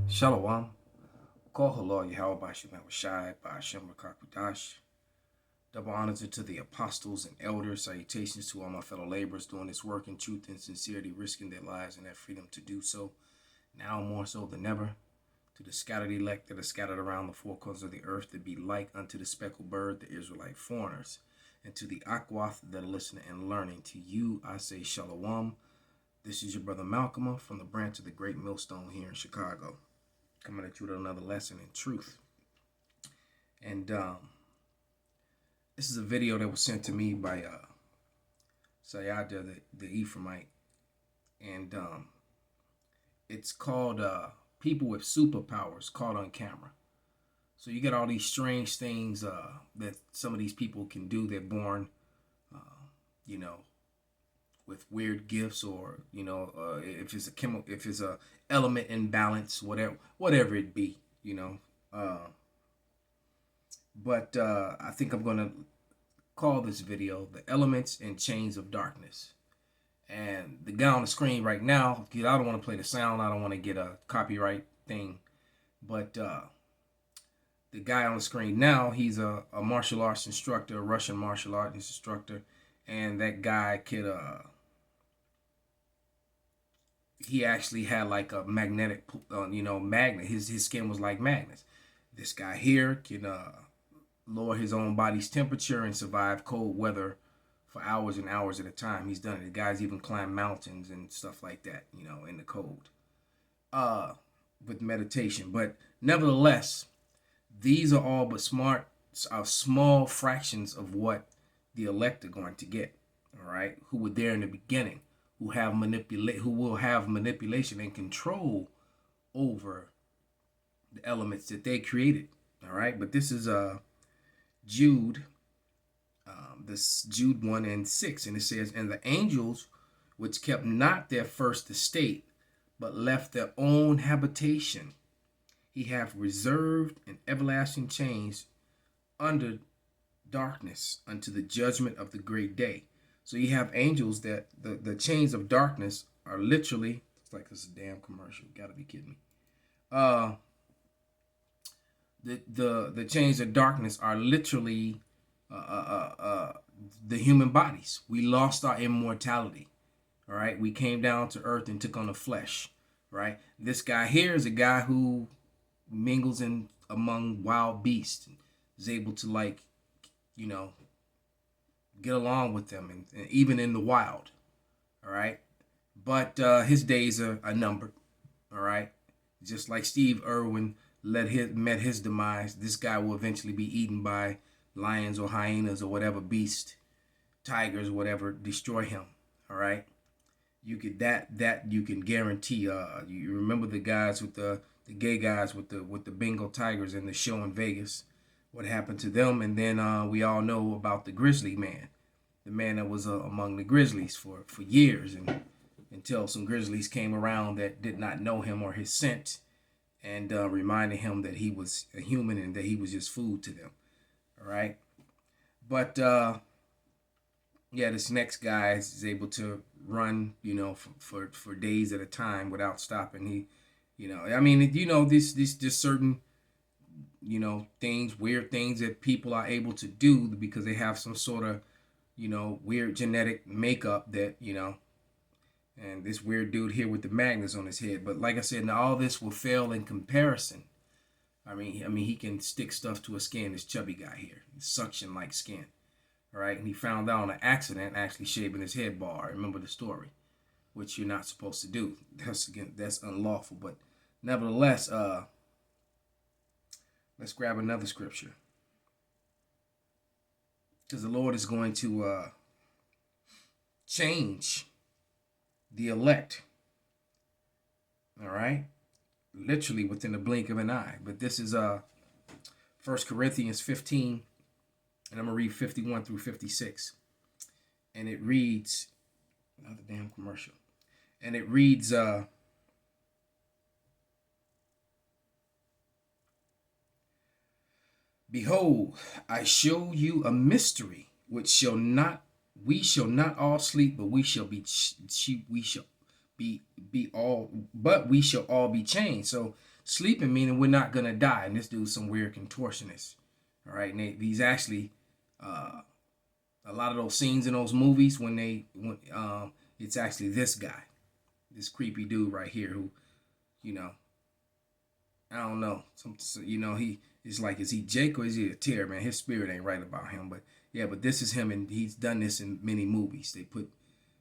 Shalom. Call halal Yahweh Bashim Shai Bashim Rakakudash. Double honors to the apostles and elders. Salutations to all my fellow laborers doing this work in truth and sincerity, risking their lives and their freedom to do so. Now more so than ever. To the scattered elect that are scattered around the four corners of the earth, to be like unto the speckled bird, the Israelite foreigners. And to the Akwath that are listening and learning. To you I say Shalom. This is your brother Malcolm from the branch of the Great Millstone here in Chicago, coming at you with another lesson in truth. And this is a video that was sent to me by Sayada, the Ephraimite. And it's called People with Superpowers Caught on Camera. So you get all these strange things that some of these people can do. They're born, with weird gifts, or if it's a element imbalance, whatever it be, But I think I'm gonna call this video "The Elements and Chains of Darkness." And the guy on the screen right now, because I don't want to play the sound, I don't want to get a copyright thing, but the guy on the screen now, he's a martial arts instructor, a Russian martial arts instructor, and that guy could he actually had like a magnetic, magnet. His skin was like magnets. This guy here can lower his own body's temperature and survive cold weather for hours and hours at a time. He's done it. The guys even climb mountains and stuff like that, in the cold, with meditation. But nevertheless, these are all but small fractions of what the elect are going to get. All right, who were there in the beginning, who will have manipulation and control over the elements that they created. All right, but this is Jude, this Jude 1:6, and it says, "And the angels which kept not their first estate, but left their own habitation, he hath reserved in everlasting chains under darkness unto the judgment of the great day." So you have angels that the chains of darkness are literally, it's like this is a damn commercial. Gotta be kidding me. The chains of darkness are literally the human bodies. We lost our immortality. All right, we came down to earth and took on the flesh. Right, this guy here is a guy who mingles in among wild beasts, and is able to get along with them, and even in the wild. All right, but his days are numbered. All right, just like Steve Irwin met his demise, this guy will eventually be eaten by lions or hyenas or whatever beast, tigers, whatever, destroy him. All right, you could that you can guarantee. You remember the guys with the gay guys with the Bengal tigers in the show in Vegas, what happened to them? And then we all know about the grizzly man, the man that was among the grizzlies for years, and until some grizzlies came around that did not know him or his scent, and reminded him that he was a human and that he was just food to them. All right, but yeah, this next guy is able to run, for days at a time without stopping. This just certain, things, weird things that people are able to do because they have some sort of, weird genetic makeup that, and this weird dude here with the magnets on his head. But like I said, now all this will fail in comparison. I mean, he can stick stuff to his skin, this chubby guy here, suction like skin. All right, and he found out on an accident actually shaving his head bald. I remember the story, which you're not supposed to do. That's unlawful. But nevertheless, let's grab another scripture, because the Lord is going to change the elect. All right, literally within the blink of an eye. But this is 1 Corinthians 15. And I'm going to read 51 through 56. And it reads, another damn commercial. And it reads, "Behold, I show you a mystery, which we shall not all sleep, but we shall all be changed." So sleeping meaning we're not gonna die. And this dude's some weird contortionist. All right, and he's actually a lot of those scenes in those movies when it's actually this guy, this creepy dude right here who, you know, I don't know, he is like, is he Jake or is he a tear, man? His spirit ain't right about him, but yeah, but this is him, and he's done this in many movies. They put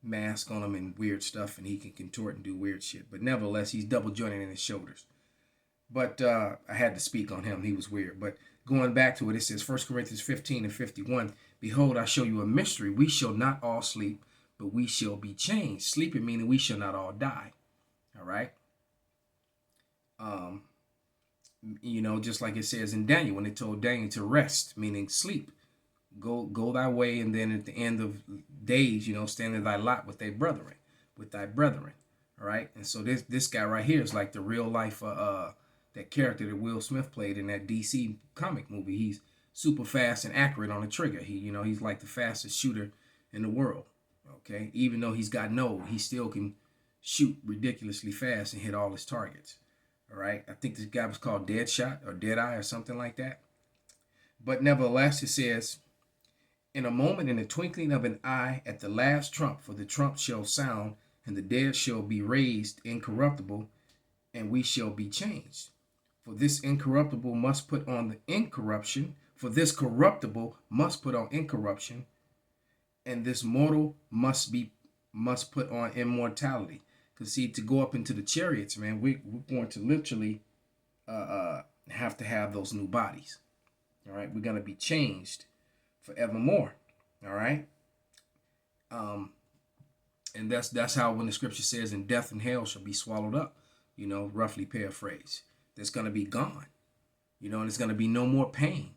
mask on him and weird stuff, and he can contort and do weird shit. But nevertheless, he's double jointed in his shoulders. But I had to speak on him. He was weird. But going back to it, it says 1 Corinthians 15 and 51, behold, I show you a mystery. We shall not all sleep, but we shall be changed. Sleeping meaning we shall not all die. All right. Just like it says in Daniel, when it told Daniel to rest, meaning sleep. Go thy way, and then at the end of days, stand in thy lot with thy brethren. All right. And so this guy right here is like the real life that character that Will Smith played in that DC comic movie. He's super fast and accurate on the trigger. He's like the fastest shooter in the world. Okay. Even though he's got he still can shoot ridiculously fast and hit all his targets. All right. I think this guy was called Deadshot or Deadeye or something like that. But nevertheless, it says, in a moment, in the twinkling of an eye, at the last trump, for the trump shall sound, and the dead shall be raised incorruptible, and we shall be changed. For this incorruptible must put on the incorruption, for this corruptible must put on incorruption, and this mortal must put on immortality. Because see, to go up into the chariots, man, we're going to literally have to have those new bodies. All right, we're going to be changed forevermore. All right. And that's how when the scripture says, and death and hell shall be swallowed up, roughly paraphrase. That's going to be gone, and it's going to be no more pain,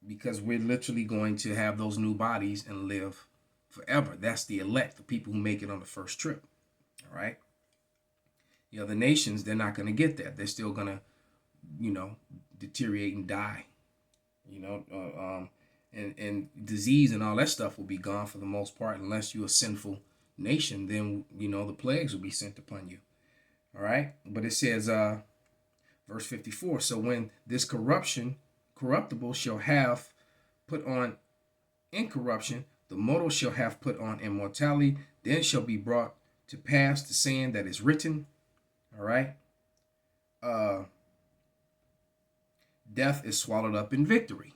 because we're literally going to have those new bodies and live forever. That's the elect, the people who make it on the first trip. All right. The other nations, they're not going to get that. They're still going to, deteriorate and die, and disease and all that stuff will be gone for the most part, unless you're a sinful nation. Then, the plagues will be sent upon you. All right. But it says, verse 54, so when this corruptible shall have put on incorruption, the mortal shall have put on immortality, then shall be brought to pass the saying that is written. All right. Death is swallowed up in victory.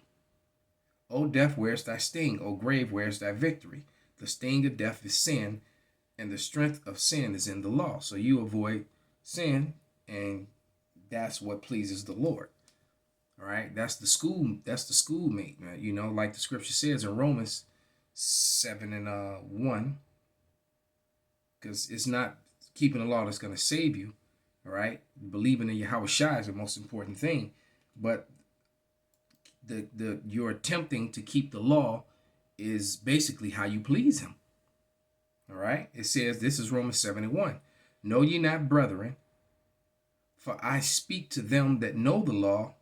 O death, where's thy sting? O grave, where's thy victory? The sting of death is sin, and the strength of sin is in the law. So you avoid sin, and that's what pleases the Lord. All right, that's the schoolmate, man. Like the scripture says in Romans 7 and 1, because it's not keeping the law that's going to save you. All right, believing in Yahweh Shai is the most important thing, but you're attempting to keep the law is basically how you please him. All right, it says, this is Romans 7 and 1. Know ye not, brethren, for I speak to them that know the law,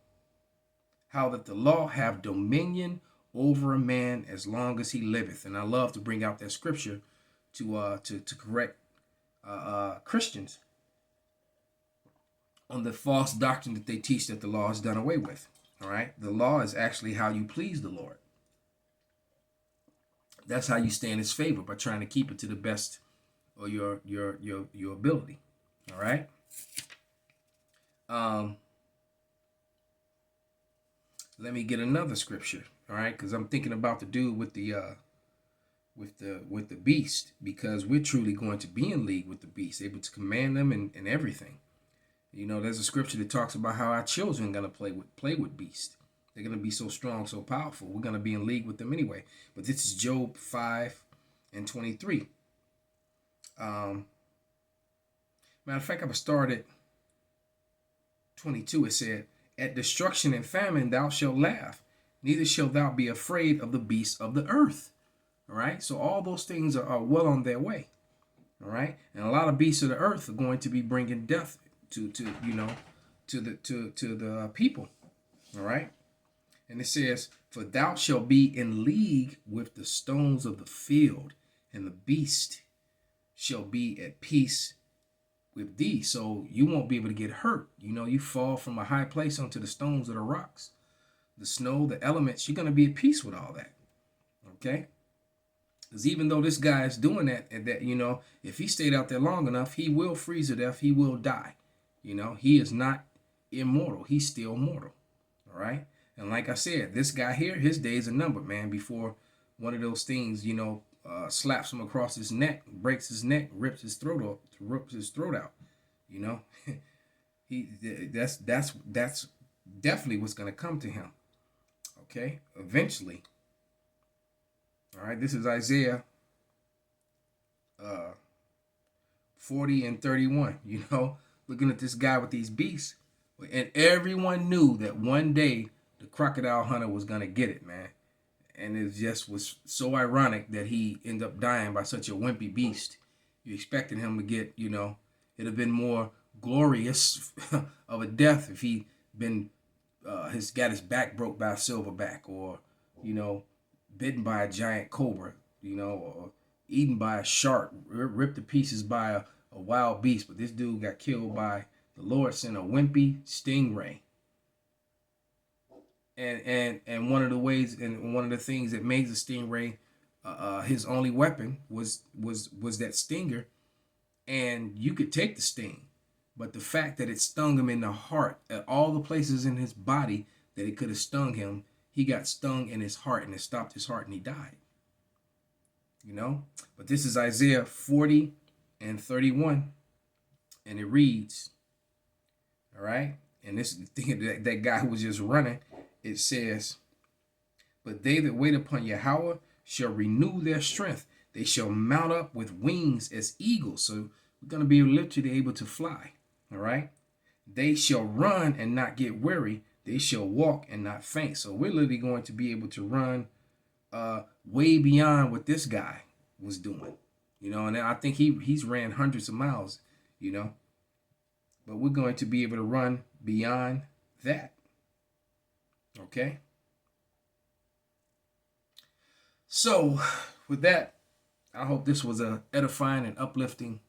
how that the law have dominion over a man as long as he liveth. And I love to bring out that scripture to correct Christians on the false doctrine that they teach that the law is done away with. All right, the law is actually how you please the Lord. That's how you stay in his favor, by trying to keep it to the best of your ability. All right. Let me get another scripture. All right, because I'm thinking about the dude with the beast, because we're truly going to be in league with the beast, able to command them and everything. There's a scripture that talks about how our children are going to play with beasts. They're going to be so strong, so powerful. We're going to be in league with them anyway. But this is Job 5 and 23. Matter of fact, I started 22. It said, at destruction and famine thou shalt laugh, neither shalt thou be afraid of the beasts of the earth. All right. So all those things are well on their way. All right. And a lot of beasts of the earth are going to be bringing death to the people. All right. And it says, for thou shalt be in league with the stones of the field, and the beast shall be at peace with thee, so you won't be able to get hurt. You know, you fall from a high place onto the stones or the rocks, the snow, the elements. You're gonna be at peace with all that. Okay. Because even though this guy is doing that, and that, you know, if he stayed out there long enough, he will freeze to death. He will die. You know, he is not immortal. He's still mortal. All right. And like I said, this guy here, his days are numbered, man. Before one of those things, you know, slaps him across his neck, breaks his neck, rips his throat out. You know, that's definitely what's gonna come to him. Okay, eventually. All right, this is Isaiah 40 and 31. You know, looking at this guy with these beasts, and everyone knew that one day the crocodile hunter was gonna get it, man. And it just was so ironic that he ended up dying by such a wimpy beast. You expected him to get, you know, it'd have been more glorious of a death if he been got his back broke by a silverback, or, you know, bitten by a giant cobra, you know, or eaten by a shark, ripped to pieces by a wild beast. But this dude got killed by the Lord sent a wimpy stingray. And one of the ways, and one of the things that made the stingray his only weapon was that stinger. And you could take the sting, but the fact that it stung him in the heart, at all the places in his body that it could have stung him, he got stung in his heart, and it stopped his heart, and he died. You know, but this is Isaiah 40 and 31, and it reads, all right, and this thing that guy who was just running. It says, but they that wait upon Yahweh shall renew their strength. They shall mount up with wings as eagles. So we're going to be literally able to fly. All right. They shall run and not get weary. They shall walk and not faint. So we're literally going to be able to run way beyond what this guy was doing. You know, and I think he's ran hundreds of miles, you know, but we're going to be able to run beyond that. Okay. So with that, I hope this was a edifying and uplifting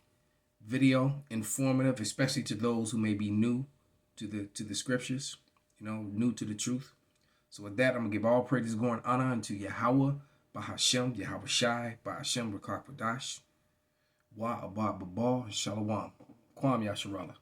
video, informative, especially to those who may be new to the scriptures, you know, new to the truth. So with that, I'm gonna give all praises, glory, and honor unto Yahweh, Bahashem, Yahweh Shai, Bahashem, Rakak Wadash, Wa Abba Babal, Shalom, Kwam Yasharallah.